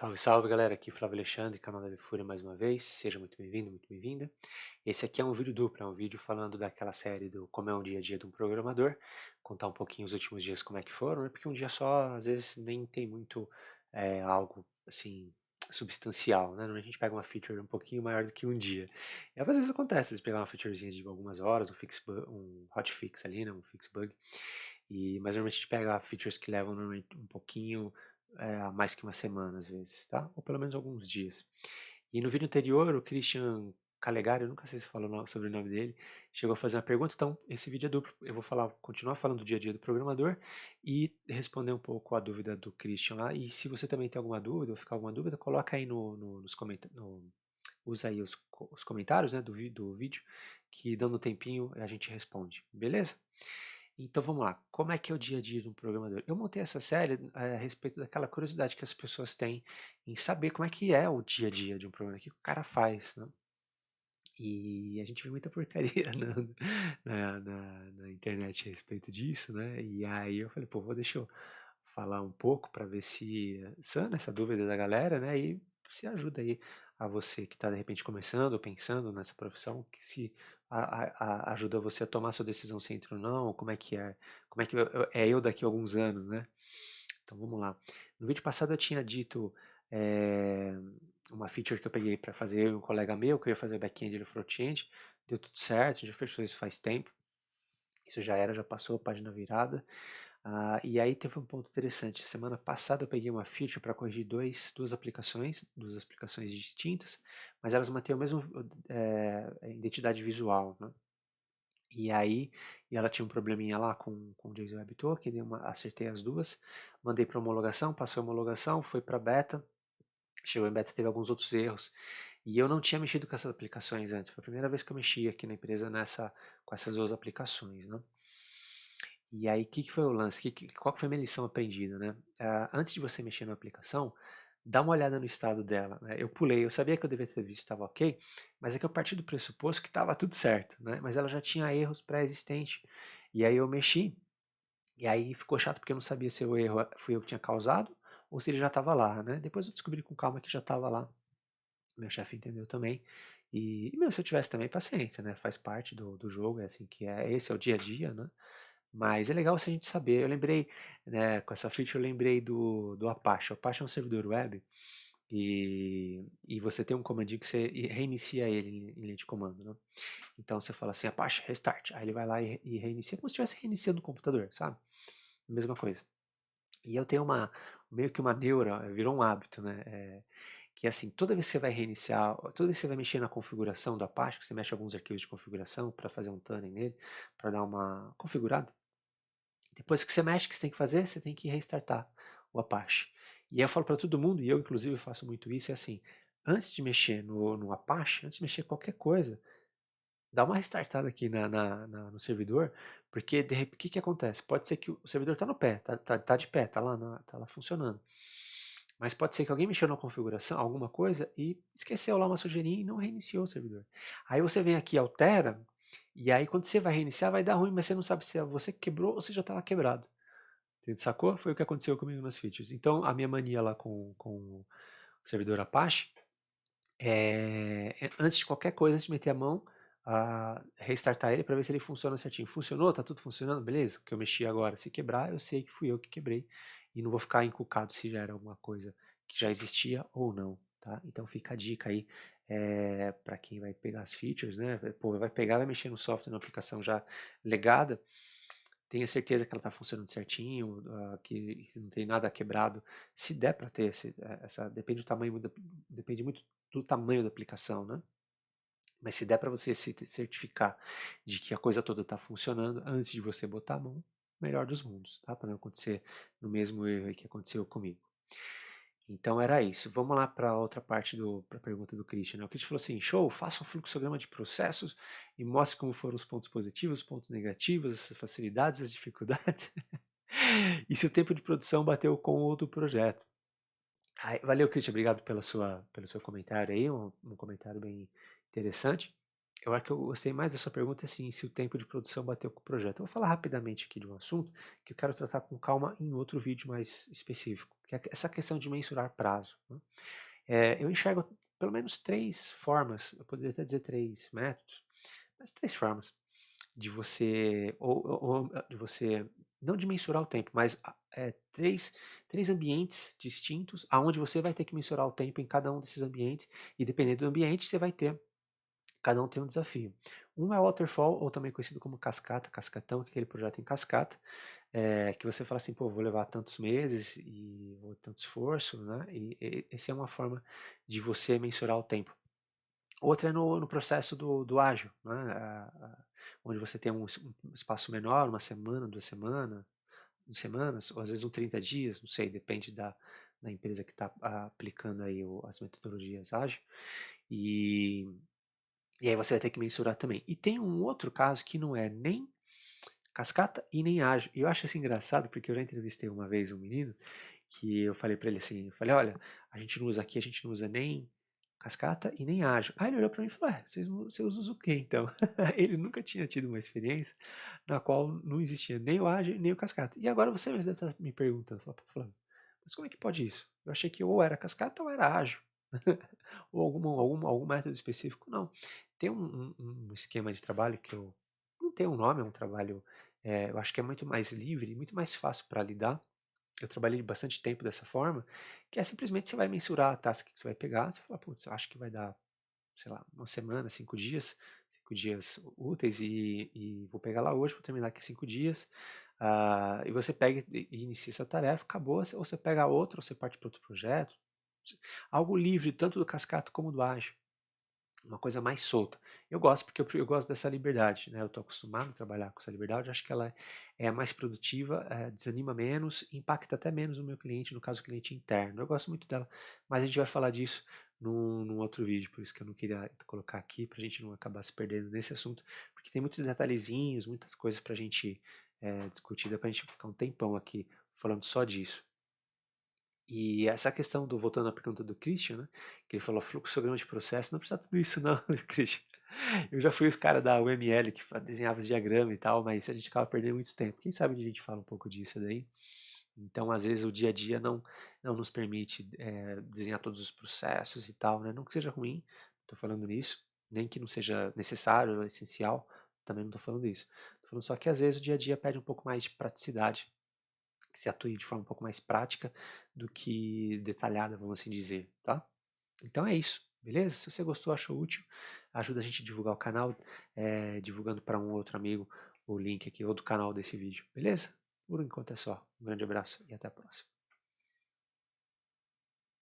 Salve, salve galera, aqui é Flávio Alexandre, canal da Fúria mais uma vez, seja muito bem-vindo, muito bem-vinda. Esse aqui é um vídeo duplo, é um vídeo falando daquela série do como é um dia a dia de um programador, contar um pouquinho os últimos dias como é que foram, né? Porque um dia só, às vezes, nem tem muito algo, assim, substancial, né? Normalmente a gente pega uma feature um pouquinho maior do que um dia. E às vezes acontece de pegar uma featurezinha de algumas horas, um hotfix ali, né? Um fix bug, mas normalmente a gente pega features que levam normalmente um pouquinho mais que uma semana às vezes, tá? Ou pelo menos alguns dias. E no vídeo anterior, o Christian Calegari, eu nunca sei se fala sobre o nome dele, chegou a fazer uma pergunta, então esse vídeo é duplo. Eu vou continuar falando do dia a dia do programador e responder um pouco a dúvida do Christian lá. E se você também tem alguma dúvida ou ficar alguma dúvida, coloca aí nos comentários. Usa aí os comentários, né, do vídeo, que dando um tempinho a gente responde, beleza? Então vamos lá, como é que é o dia a dia de um programador? Eu montei essa série a respeito daquela curiosidade que as pessoas têm em saber como é que é o dia a dia de um programador, o que o cara faz, né? E a gente vê muita porcaria na internet a respeito disso, né? E aí eu falei, pô, deixa eu falar um pouco para ver se sana essa dúvida da galera, né? E se ajuda aí a você que está de repente começando ou pensando nessa profissão, que se ajuda você a tomar sua decisão se entra ou não, ou como é que é eu daqui a alguns anos, né? Então vamos lá. No vídeo passado eu tinha dito eh, uma feature que eu peguei para fazer eu e um colega meu, que eu ia fazer back-end e front-end, deu tudo certo, já fechou isso faz tempo, isso já era, já passou, página virada. E aí teve um ponto interessante. Semana passada eu peguei uma feature para corrigir duas aplicações distintas, mas elas mantinham a mesma identidade visual, né? E aí, ela tinha um probleminha lá com o JSON Web Token, acertei as duas, mandei para homologação, passou a homologação, foi para beta, chegou em beta, teve alguns outros erros, e eu não tinha mexido com essas aplicações antes, foi a primeira vez que eu mexi aqui na empresa com essas duas aplicações, né? E aí, o que foi o lance? Qual que foi a minha lição aprendida, né? Antes de você mexer na aplicação, dá uma olhada no estado dela, né? Eu pulei, eu sabia que eu devia ter visto se estava ok, mas é que eu parti do pressuposto que estava tudo certo, né? Mas ela já tinha erros pré-existentes. E aí eu mexi, e aí ficou chato porque eu não sabia se o erro fui eu que tinha causado ou se ele já estava lá, né? Depois eu descobri com calma que já estava lá. Meu chefe entendeu também. Meu, se eu tivesse também paciência, né? Faz parte do jogo, é assim que é. Esse é o dia a dia, né? Mas é legal se a gente saber. Eu lembrei, né, com essa feature, eu lembrei do Apache. O Apache é um servidor web e você tem um comandinho que você reinicia ele em linha de comando, né? Então você fala assim, Apache, restart. Aí ele vai lá e reinicia como se estivesse reiniciando o computador, sabe? Mesma coisa. E eu tenho meio que uma neura, virou um hábito, né? Que assim, toda vez que você vai reiniciar, toda vez que você vai mexer na configuração do Apache, que você mexe alguns arquivos de configuração para fazer um tuning nele, para dar uma configurada, depois que você mexe, o que você tem que fazer? Você tem que restartar o Apache. E aí eu falo para todo mundo, e eu inclusive faço muito isso, é assim, antes de mexer no Apache, antes de mexer em qualquer coisa, dá uma restartada aqui no servidor, porque o que acontece? Pode ser que o servidor está no pé, tá de pé, tá lá funcionando. Mas pode ser que alguém mexeu na configuração, alguma coisa, e esqueceu lá uma sujeirinha e não reiniciou o servidor. Aí você vem aqui, altera, e aí quando você vai reiniciar vai dar ruim, mas você não sabe se é você que quebrou ou se já estava quebrado. Entende? Sacou? Foi o que aconteceu comigo nas features. Então a minha mania lá com o servidor Apache antes de qualquer coisa, antes de meter a mão, restartar ele para ver se ele funciona certinho. Funcionou? Tá tudo funcionando? Beleza? O que eu mexi agora, se quebrar, eu sei que fui eu que quebrei e não vou ficar encucado se já era alguma coisa que já existia ou não, tá? Então fica a dica aí para quem vai pegar as features, né? Pô, vai pegar, vai mexer no software, na aplicação já legada, tenha certeza que ela está funcionando certinho, que não tem nada quebrado. Se der para ter depende do tamanho, depende muito do tamanho da aplicação, né? Mas se der para você se certificar de que a coisa toda está funcionando antes de você botar a mão, melhor dos mundos, tá? Para não acontecer no mesmo erro aí que aconteceu comigo. Então era isso. Vamos lá para a outra parte para a pergunta do Christian, né? O Christian falou assim: show, faça um fluxograma de processos e mostre como foram os pontos positivos, os pontos negativos, as facilidades, as dificuldades. E se o tempo de produção bateu com o do projeto. Valeu, Christian, obrigado pelo seu comentário aí, um comentário bem interessante. Eu acho que eu gostei mais da sua pergunta, assim, se o tempo de produção bateu com o projeto. Eu vou falar rapidamente aqui de um assunto que eu quero tratar com calma em outro vídeo mais específico, que é essa questão de mensurar prazo, né. Eu enxergo pelo menos 3 formas, eu poderia até dizer 3 métodos, mas 3 formas de você de você não de mensurar o tempo, mas 3 ambientes distintos, aonde você vai ter que mensurar o tempo em cada um desses ambientes, e dependendo do ambiente você vai ter cada um tem um desafio. Um é o waterfall, ou também conhecido como cascata, cascatão, que é aquele projeto em cascata, que você fala assim: "Pô, vou levar tantos meses e vou tanto esforço", né, e esse é uma forma de você mensurar o tempo. Outra é no processo do ágil, né, onde você tem um espaço menor, uma semana, 2 semana, 2 semanas, ou às vezes 30 dias, não sei, depende da empresa que está aplicando aí as metodologias ágil, e e aí você vai ter que mensurar também. E tem um outro caso que não é nem cascata e nem ágil. E eu acho isso engraçado, porque eu já entrevistei uma vez um menino, que eu falei pra ele assim, eu falei: "Olha, a gente não usa nem cascata e nem ágil". Aí ele olhou pra mim e falou: vocês usam o quê então?". Ele nunca tinha tido uma experiência na qual não existia nem o ágil nem o cascata. E agora você mesmo deve estar me perguntando, fala: "Pô, Flávio, mas como é que pode isso? Eu achei que ou era cascata ou era ágil". Ou algum método específico, não. Tem um esquema de trabalho que eu não tem um nome, é um trabalho, eu acho que é muito mais livre, muito mais fácil para lidar. Eu trabalhei bastante tempo dessa forma, que é simplesmente você vai mensurar a task que você vai pegar, você fala: "Putz, acho que vai dar, sei lá, uma semana, 5 dias úteis e vou pegar lá hoje, vou terminar aqui 5 dias", e você pega e inicia essa tarefa, acabou, ou você pega outra, ou você parte para outro projeto, algo livre tanto do cascata como do ágil. Uma coisa mais solta. Eu gosto, porque eu gosto dessa liberdade, né, eu estou acostumado a trabalhar com essa liberdade, acho que ela é mais produtiva, desanima menos, impacta até menos o meu cliente, no caso o cliente interno. Eu gosto muito dela, mas a gente vai falar disso num outro vídeo, por isso que eu não queria colocar aqui, para a gente não acabar se perdendo nesse assunto, porque tem muitos detalhezinhos, muitas coisas para a gente, discutir, dá pra gente ficar um tempão aqui falando só disso. E essa questão do voltando à pergunta do Christian, né, que ele falou fluxograma de processo, não precisa tudo isso não, viu, Christian. Eu já fui os cara da UML que desenhava os diagramas e tal, mas a gente acaba perdendo muito tempo. Quem sabe a gente fala um pouco disso daí. Então, às vezes, o dia a dia não nos permite, desenhar todos os processos e tal, né, não que seja ruim, estou falando nisso, nem que não seja necessário ou essencial, também não estou falando isso. Estou falando só que, às vezes, o dia a dia pede um pouco mais de praticidade, que se atue de forma um pouco mais prática do que detalhada, vamos assim dizer, tá? Então é isso, beleza? Se você gostou, achou útil, ajuda a gente a divulgar o canal, divulgando para um outro amigo o link aqui ou do canal desse vídeo, beleza? Por enquanto é só. Um grande abraço e até a próxima.